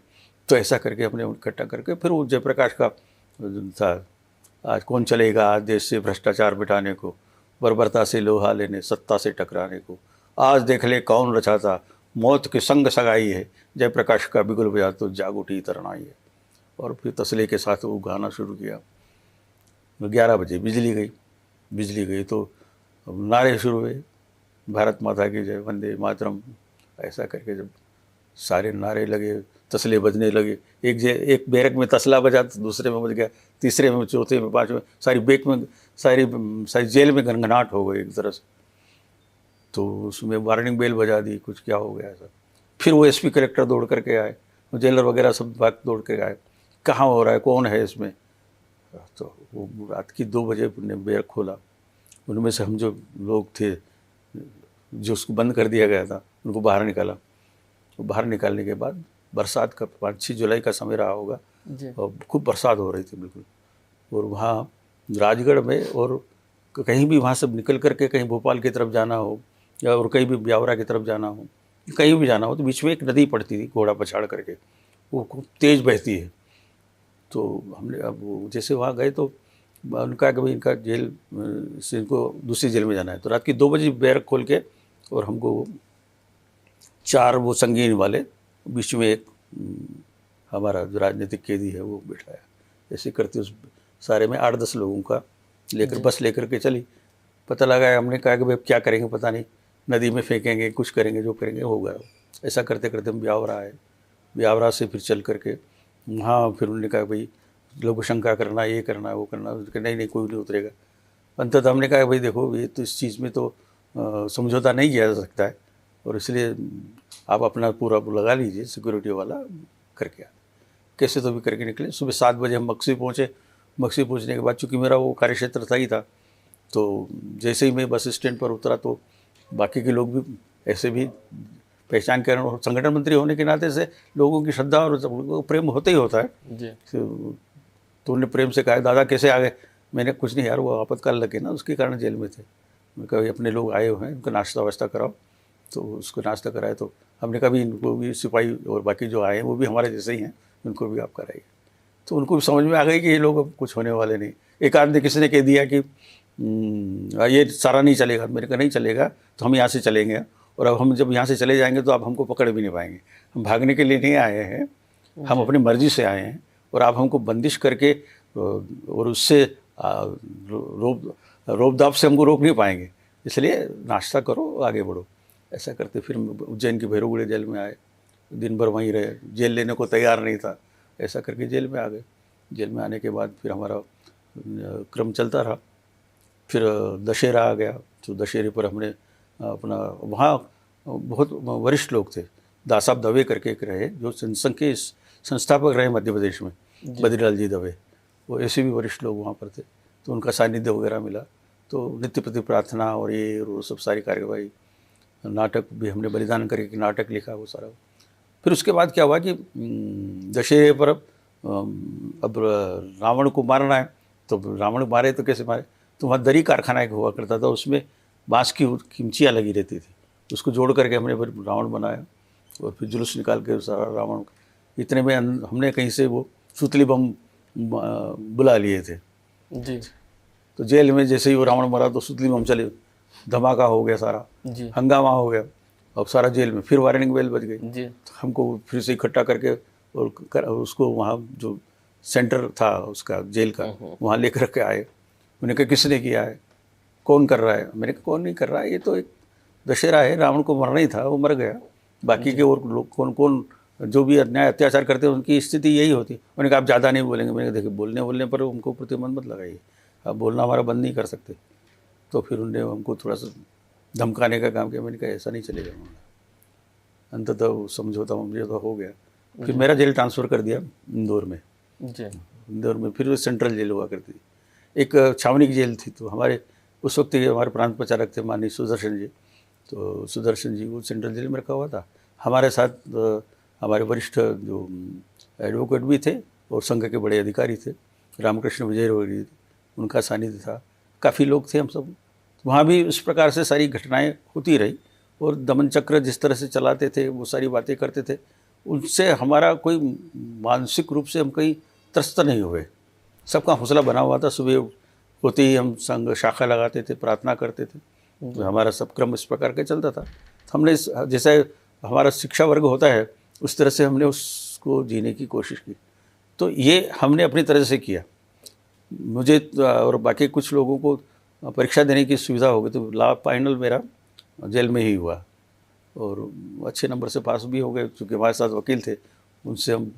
तो ऐसा करके हमने इकट्ठा करके फिर वो जयप्रकाश का था, आज कौन चलेगा आज देश से भ्रष्टाचार बिठाने को, बर्बरता से लोहा लेने, सत्ता से टकराने को, आज देख ले कौन रचाता, मौत के संग सगाई है, जयप्रकाश का बिगुल बजा तो जाग उठी तरनाई है। और फिर तसले के साथ वो गाना शुरू किया। 11 बजे बिजली गई तो नारे शुरू हुए, भारत माता की जय, वंदे मातरम, ऐसा करके जब सारे नारे लगे, तसले बजने लगे, एक बैरक में तसला बजा तो दूसरे में बज गया, तीसरे में, चौथे में, पाँचवें, सारी जेल में गनगनाहट हो गई एक तरह से। तो उसमें वार्निंग बेल बजा दी, कुछ क्या हो गया ऐसा। फिर वो एसपी कलेक्टर दौड़ करके आए, जेलर वगैरह सब भाग दौड़ के आए, कहाँ हो रहा है, कौन है इसमें। तो वो रात की 2 बजे ने बैरक खोला, उनमें से हम जो लोग थे जो उसको बंद कर दिया गया था उनको बाहर निकाला। तो बाहर निकालने के बाद बरसात का 5-6 जुलाई का समय रहा होगा, और खूब बरसात हो रही थी बिल्कुल। और वहाँ राजगढ़ में और कहीं भी वहाँ से निकल करके कहीं भोपाल की तरफ जाना हो या और कहीं भी ब्यावरा की तरफ जाना हो, कहीं भी जाना हो, तो बीच में एक नदी पड़ती थी घोड़ा पछाड़ करके, वो खूब तेज़ बहती है। तो हमने अब जैसे वहाँ गए तो उनका कि भाई इनका जेल से इनको दूसरी जेल में जाना है। तो रात की 2 बजे बैरक खोल के और हमको 4 वो संगीन वाले, बीच में एक हमारा जो राजनीतिक कैदी है वो बिठाया। ऐसे करते उस सारे में 8-10 लोगों का लेकर बस लेकर के चली। पता लगा, हमने कहा कि भाई क्या करेंगे पता नहीं, नदी में फेंकेंगे, कुछ करेंगे, जो करेंगे होगा। ऐसा करते करते हम ब्यावरा आए। ब्यावरा से फिर चल करके वहाँ फिर उन्होंने कहा भाई लोगों शंका करना, ये करना वो करना, नहीं कोई नहीं उतरेगा। अंततः हमने कहा भाई देखो ये तो इस चीज़ में तो समझौता नहीं किया जा सकता है, और इसलिए आप अपना पूरा लगा लीजिए सिक्योरिटी वाला करके। कैसे तो भी करके निकले। सुबह 7 बजे हम मक्सी पहुँचे। मक्सी पहुँचने के बाद चूँकि मेरा वो कार्यक्षेत्र था ही था, तो जैसे ही मैं बस स्टैंड पर उतरा तो बाकी के लोग भी ऐसे भी पहचान कर, और संगठन मंत्री होने के नाते से लोगों की श्रद्धा और प्रेम होता ही होता है जी। तो उन्हें प्रेम से कहा दादा कैसे आ गए। मैंने कुछ नहीं यार, वो आपातकाल लगे ना उसके कारण जेल में थे। मैं कहा अपने लोग आए हुए हैं, उनका नाश्ता वाश्ता कराओ। तो उसको नाश्ता कराए। तो हमने कहा भी इनको भी सिपाही और बाकी जो आए हैं वो भी हमारे जैसे ही हैं, उनको भी आप कराइए। तो उनको भी समझ में आ गई कि ये लोग अब कुछ होने वाले नहीं। एक आदमी किसी ने कह दिया कि ये सारा नहीं चलेगा। मेरे कहा नहीं चलेगा तो हम यहाँ से चलेंगे, और अब हम जब यहाँ से चले जाएंगे तो आप हमको पकड़ भी नहीं पाएंगे। हम भागने के लिए नहीं आए हैं, हम अपनी मर्जी से आए हैं, और आप हमको बंदिश करके और उससे रोब दाब से हमको रोक नहीं पाएंगे। इसलिए नाश्ता करो, आगे बढ़ो। ऐसा करते फिर उज्जैन के भैरवगढ़ जेल में आए, दिन भर वहीं रहे, जेल लेने को तैयार नहीं था, ऐसा करके जेल में आ गए। जेल में आने के बाद फिर हमारा क्रम चलता रहा। फिर दशहरा आ गया, तो दशहरे पर हमने अपना, वहाँ बहुत वरिष्ठ लोग थे, दासाब दवे करके एक रहे जो जनसंघ के संस्थापक रहे मध्य प्रदेश में, बद्रीलाल जी दवे, वो ऐसे भी वरिष्ठ लोग वहाँ पर थे, तो उनका सानिध्य वगैरह मिला। तो नित्य प्रति प्रार्थना और ये वो सब सारी कार्यवाही, नाटक भी हमने बलिदान करके नाटक लिखा वो सारा। फिर उसके बाद क्या हुआ कि दशहरे पर अब रावण को मारना है, तो रावण मारे तो कैसे मारे, तो वहाँ दरी कारखाना एक हुआ करता था, उसमें बाँस की किमचियाँ लगी रहती थी, उसको जोड़ करके हमने फिर रावण बनाया और फिर जुलूस निकाल के सारा रावण, इतने में हमने कहीं से वो सुतली बम बुला लिए थे जी तो जेल में जैसे ही वो रावण मरा तो सुतली बम चले, धमाका हो गया, सारा जी हंगामा हो गया, अब सारा जेल में फिर वार्निंग बेल बज गई। जी हमको फिर से इकट्ठा करके और उसको वहाँ जो सेंटर था उसका जेल का, वहाँ लेकर के आए। मैंने कहा किसने किया है, कौन कर रहा है? मैंने कहा कौन नहीं कर रहा है, ये तो एक दशहरा है, रावण को मरना ही था, वो मर गया, बाकी के और लोग कौन कौन जो भी अन्याय अत्याचार करते हैं उनकी स्थिति यही होती। मैंने कहा आप ज़्यादा नहीं बोलेंगे। मैंने कहा देखिए बोलने पर उनको प्रतिबंध मत लगाइए, आप बोलना हमारा बंद नहीं कर सकते। तो फिर उनने हमको थोड़ा सा धमकाने का काम किया। मैंने कहा ऐसा नहीं चलेगा। अंततः समझौता हो गया। फिर मेरा जेल ट्रांसफ़र कर दिया इंदौर में। जी इंदौर में फिर वो सेंट्रल जेल हुआ करती थी, एक छावनी की जेल थी। तो हमारे उस वक्त हमारे प्रांत प्रचारक थे माननीय सुदर्शन जी, तो सुदर्शन जी वो सेंट्रल जेल में रखा हुआ था। हमारे साथ हमारे वरिष्ठ जो एडवोकेट भी थे और संघ के बड़े अधिकारी थे, रामकृष्ण विजय रोहरी, उनका सानिध्य था, काफ़ी लोग थे हम सब। वहाँ भी इस प्रकार से सारी घटनाएं होती रही और दमन चक्र जिस तरह से चलाते थे, वो सारी बातें करते थे, उनसे हमारा कोई मानसिक रूप से हम कहीं त्रस्त नहीं हुए। सबका हौसला बना हुआ था। सुबह होते ही हम संघ शाखा लगाते थे, प्रार्थना करते थे, तो हमारा सब क्रम इस प्रकार का चलता था। हमने जैसे हमारा शिक्षा वर्ग होता है उस तरह से हमने उसको जीने की कोशिश की। तो ये हमने अपनी तरह से किया। मुझे और बाकी कुछ लोगों को परीक्षा देने की सुविधा हो गई, तो ला फाइनल मेरा जेल में ही हुआ और अच्छे नंबर से पास भी हो गए। क्योंकि हमारे साथ वकील थे, उनसे हम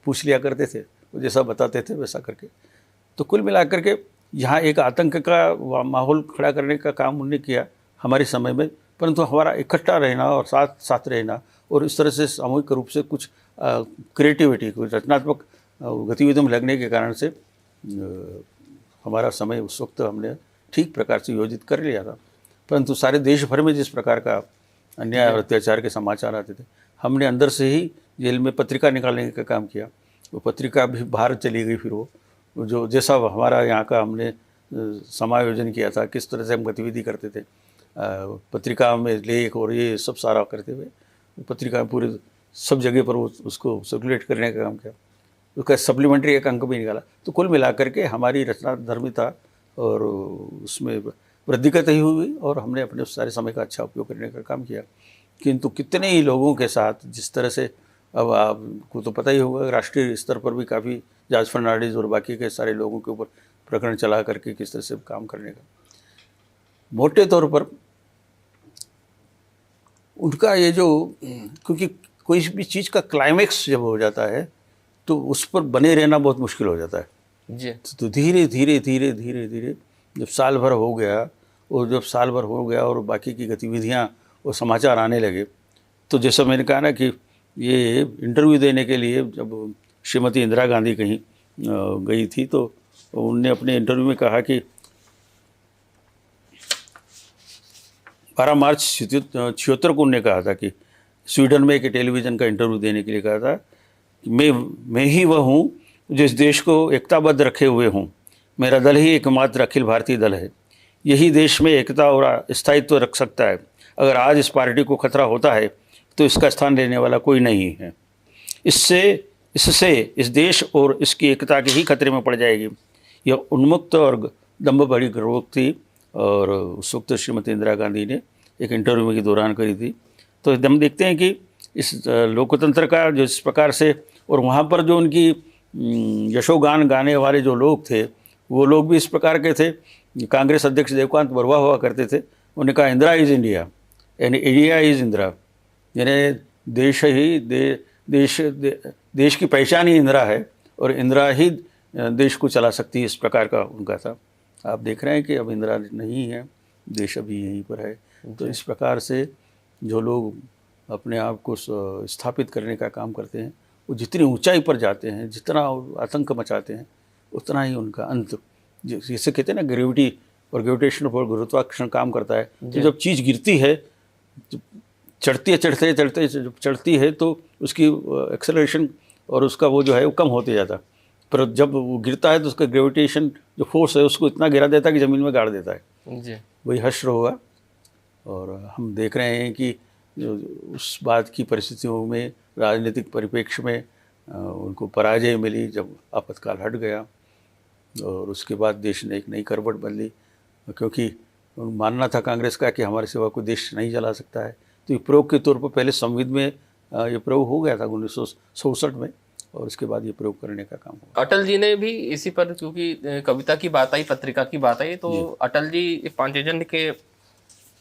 पूछ लिया करते थे, वो जैसा बताते थे वैसा करके। तो कुल मिलाकर के यहाँ एक आतंक का माहौल खड़ा करने का काम उन्होंने किया हमारे समय में, परंतु हमारा इकट्ठा रहना और साथ साथ रहना और इस तरह से सामूहिक रूप से कुछ क्रिएटिविटी, कुछ रचनात्मक गतिविधियों में लगने के कारण से हमारा समय उस वक्त हमने ठीक प्रकार से योजित कर लिया था। परंतु सारे देश भर में जिस प्रकार का अन्याय और अत्याचार के समाचार आते थे, हमने अंदर से ही जेल में पत्रिका निकालने का काम किया। वो पत्रिका भी बाहर चली गई। फिर वो जो जैसा हमारा यहाँ का हमने समायोजन किया था, किस तरह से हम गतिविधि करते थे, पत्रिका में लेख और ये सब सारा करते हुए पत्रिका पूरे सब जगह पर वो उसको सर्कुलेट करने का काम किया। उसका सप्लीमेंट्री एक अंक भी निकाला। तो कुल मिलाकर के हमारी रचनाधर्मिता और उसमें वृद्धिगत ही हुई और हमने अपने उस सारे समय का अच्छा उपयोग करने का काम किया। किंतु कितने ही लोगों के साथ जिस तरह से, अब आपको तो पता ही होगा, राष्ट्रीय स्तर पर भी काफ़ी जॉर्ज फर्नांडिस और बाकी के सारे लोगों के ऊपर प्रकरण चला करके किस तरह से काम करने का, मोटे तौर पर उनका ये जो, क्योंकि कोई भी चीज़ का क्लाइमेक्स जब हो जाता है तो उस पर बने रहना बहुत मुश्किल हो जाता है। जी तो धीरे धीरे धीरे धीरे धीरे जब साल भर हो गया और बाकी की गतिविधियां और समाचार आने लगे, तो जैसा मैंने कहा ना कि ये इंटरव्यू देने के लिए जब श्रीमती इंदिरा गांधी कहीं गई थी, तो उनने अपने इंटरव्यू में कहा कि 12 मार्च 76 को उन्होंने कहा था कि स्वीडन में एक टेलीविज़न का इंटरव्यू देने के लिए कहा था कि मैं ही वह हूँ जो इस देश को एकताबद्ध रखे हुए हूँ। मेरा दल ही एकमात्र अखिल भारतीय दल है। यही देश में एकता और स्थायित्व रख सकता है। अगर आज इस पार्टी को खतरा होता है तो इसका स्थान लेने वाला कोई नहीं है। इससे इस देश और इसकी एकता के ही खतरे में पड़ जाएगी। यह उन्मुक्त और दम्भ भरी गर्भोक्ति और उस वक्त श्रीमती इंदिरा गांधी ने एक इंटरव्यू के दौरान करी थी। तो हम देखते हैं कि इस लोकतंत्र का जो इस प्रकार से, और वहाँ पर जो उनकी यशोगान गाने वाले जो लोग थे वो लोग भी इस प्रकार के थे कांग्रेस अध्यक्ष देवकांत बरुआ हुआ करते थे, उन्होंने कहा इंदिरा इज इंडिया यानी इंडिया इज इंदिरा, यानी देश ही देश की पहचान ही इंदिरा है और इंदिरा ही देश को चला सकती है, इस प्रकार का उनका था। आप देख रहे हैं कि अब इंदिरा नहीं है, देश अभी यहीं पर है। तो इस प्रकार से जो लोग अपने आप को स्थापित करने का काम करते हैं वो जितनी ऊंचाई पर जाते हैं, जितना आतंक मचाते हैं, उतना ही उनका अंत, जैसे कहते हैं ना ग्रेविटी और ग्रेविटेशन पर गुरुत्वाकर्षण काम करता है। तो जब चीज़ गिरती है, चढ़ती है तो उसकी एक्सेलरेशन और उसका वो जो है वो कम होते जाता, पर जब वो गिरता है तो उसका ग्रेविटेशन जो फोर्स है उसको इतना गिरा देता है कि ज़मीन में गाड़ देता है। जी। वही हश्र हुआ और हम देख रहे हैं कि जो उस बात की परिस्थितियों में, राजनीतिक परिप्रेक्ष्य में उनको पराजय मिली जब आपातकाल हट गया और उसके बाद देश ने एक नई करवट बदली, क्योंकि मानना था कांग्रेस का कि हमारे सिवा कोई देश नहीं चला सकता है। तो ये प्रयोग के तौर पर पहले संविधान में ये प्रयोग हो गया था 1967 में और उसके बाद ये प्रयोग करने का काम हुआ। अटल जी ने भी इसी पर, क्योंकि कविता की बात आई, पत्रिका की बात आई, तो अटल जी पांचजन्य के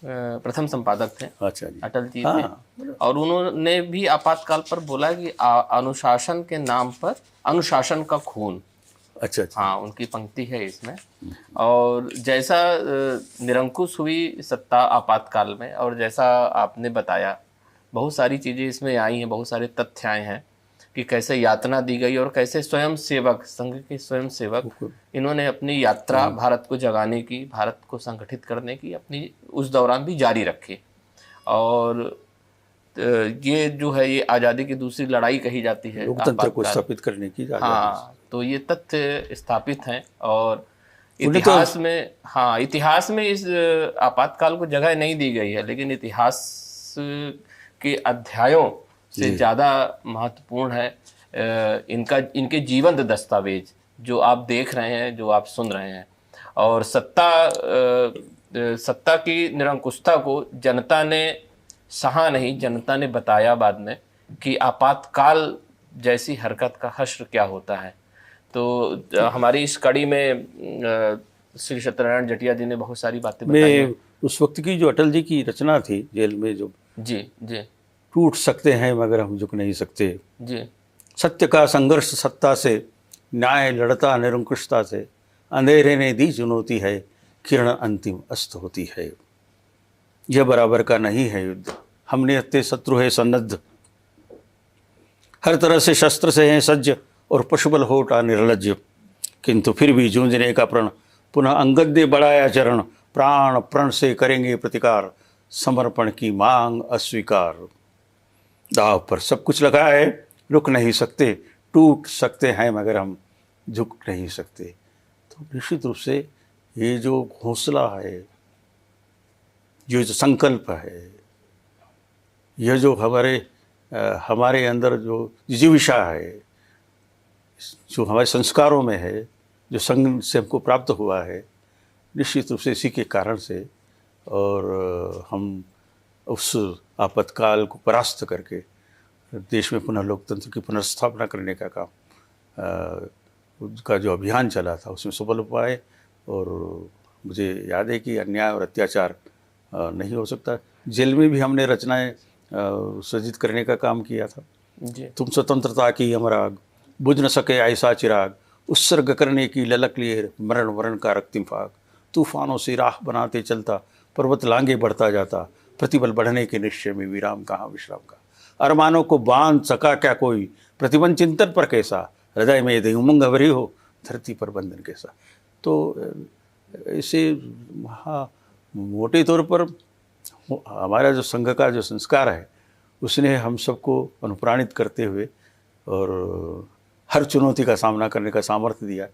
प्रथम संपादक थे। अच्छा जी। अटल जी थे और उन्होंने भी आपातकाल पर बोला कि अनुशासन के नाम पर अनुशासन का खून। अच्छा। हाँ, उनकी पंक्ति है इसमें। और जैसा निरंकुश हुई सत्ता आपातकाल में और जैसा आपने बताया, बहुत सारी चीज़ें इसमें आई हैं, बहुत सारे तथ्य आए हैं कि कैसे यातना दी गई और कैसे स्वयं सेवक, संघ के स्वयं सेवक, इन्होंने अपनी यात्रा भारत को जगाने की, भारत को संगठित करने की अपनी उस दौरान भी जारी रखी। और ये जो है ये आज़ादी की दूसरी लड़ाई कही जाती है, लोकतंत्र को स्थापित करने की। हाँ, तो ये तथ्य स्थापित हैं और इतिहास में, हाँ, इतिहास में इस आपातकाल को जगह नहीं दी गई है, लेकिन इतिहास के अध्यायों से ज़्यादा महत्वपूर्ण है इनके जीवंत दस्तावेज जो आप देख रहे हैं, जो आप सुन रहे हैं। और सत्ता की निरंकुशता को जनता ने सहा नहीं, जनता ने बताया बाद में कि आपातकाल जैसी हरकत का हश्र क्या होता है। तो हमारी इस कड़ी में श्री सत्यनारायण जटिया जी ने बहुत सारी बातें बताई हैं। उस वक्त की जो अटल जी की रचना थी जेल में, जो जी जी, टूट सकते हैं मगर हम झुक नहीं सकते जी, सत्य का संघर्ष सत्ता से, न्याय लड़ता निरंकुशता से, अंधेरे ने दी चुनौती है, किरण अंतिम अस्त होती है, यह बराबर का नहीं है युद्ध, हमने अत्ते शत्रु है सन्नद्ध, हर तरह से शस्त्र से हैं सज्ज और पशुबल होटा निर्लज्ज, किंतु फिर भी जूझने का प्रण, पुनः अंगद ने बढ़ाया चरण, प्राण प्रण से करेंगे प्रतिकार, समर्पण की मांग अस्वीकार, दाव पर सब कुछ लगा है, रुक नहीं सकते, टूट सकते हैं मगर हम झुक नहीं सकते। तो निश्चित रूप से ये जो हौसला है, ये जो संकल्प है, यह जो हमारे अंदर जो जिजीविषा है, जो हमारे संस्कारों में है, जो संघ से हमको प्राप्त हुआ है, निश्चित रूप से इसी के कारण से, और हम उस आपातकाल को परास्त करके देश में पुनः लोकतंत्र की पुनर्स्थापना करने का काम का जो अभियान चला था उसमें सफल पाए। और मुझे याद है कि अन्याय और अत्याचार नहीं हो सकता। जेल में भी हमने रचनाएं सृजित करने का काम किया था जी। तुम स्वतंत्रता की अमराग, बुझ न सके ऐसा चिराग, उत्सर्ग करने की ललक लिए मरण वरण का रक्तिम फाग, तूफानों से राह बनाते चलता, पर्वत लांगे बढ़ता जाता, प्रतिबल बढ़ने के निश्चय में विराम कहाँ विश्राम का, अरमानों को बांध सका क्या कोई, प्रतिबंध चिंतन पर कैसा, हृदय में यदि उमंग भरी हो, धरती पर बंधन कैसा। तो इसे मोटे तौर पर हमारा जो संघ का जो संस्कार है उसने हम सबको अनुप्राणित करते हुए और हर चुनौती का सामना करने का सामर्थ्य दिया।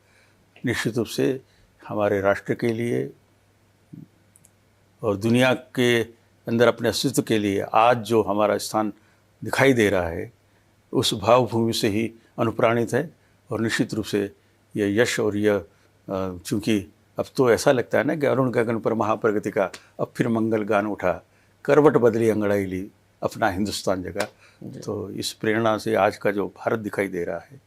निश्चित रूप से हमारे राष्ट्र के लिए और दुनिया के अंदर अपने अस्तित्व के लिए आज जो हमारा स्थान दिखाई दे रहा है उस भावभूमि से ही अनुप्राणित है। और निश्चित रूप से यह यश और यह चूँकि अब तो ऐसा लगता है ना कि अरुण गगन पर महाप्रगति का अब फिर मंगल गान उठा, करवट बदली अंगड़ाई ली, अपना हिंदुस्तान जगा। तो इस प्रेरणा से आज का जो भारत दिखाई दे रहा है,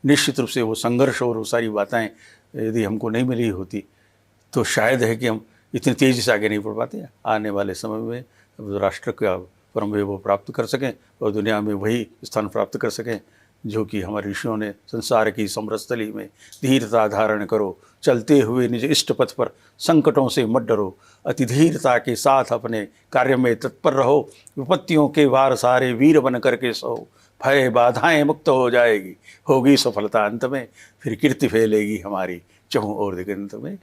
निश्चित रूप से वो संघर्ष और वो सारी बातें यदि हमको नहीं मिली होती तो शायद है कि हम इतनी तेज़ी से आगे नहीं बढ़ पाते। आने वाले समय में राष्ट्र का परम वैभव प्राप्त कर सकें और दुनिया में वही स्थान प्राप्त कर सकें जो कि हमारे ऋषियों ने संसार की समरस्थली में धीरता धारण करो, चलते हुए निज इष्ट पथ पर संकटों से मत डरो, अति धीरता के साथ अपने कार्य में तत्पर रहो, विपत्तियों के वार सारे वीर बन करके सो, भय बाधाएं मुक्त हो जाएगी, होगी सफलता अंत में, फिर कीर्ति फैलेगी हमारी चहुं ओर दिगंत में।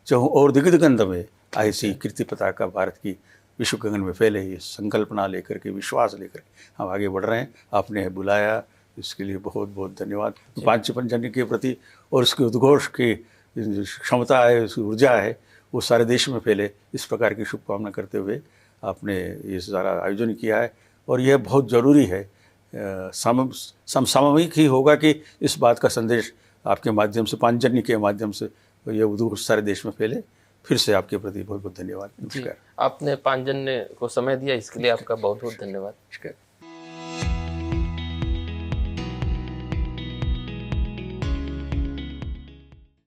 चहुं ओर दिगंत में ऐसी कीर्ति पताका भारत की विश्व गगन में फैले, ये संकल्पना लेकर के, विश्वास लेकर हम आगे बढ़ रहे हैं। आपने बुलाया, इसके लिए बहुत बहुत धन्यवाद। पांचजन्य के प्रति और उसके उद्घोष की क्षमता है, उसकी ऊर्जा है, वो सारे देश में फैले, इस प्रकार की शुभकामना करते हुए आपने ये सारा आयोजन किया है। और यह बहुत ज़रूरी है, समसामयिक ही होगा कि इस बात का संदेश आपके माध्यम से, पांचजन्य के माध्यम से ये उद्घोष सारे देश में फैले। फिर से आपके प्रति बहुत बहुत धन्यवाद। नमस्कार। आपने पांचजन्य को समय दिया, इसके लिए आपका बहुत बहुत धन्यवाद।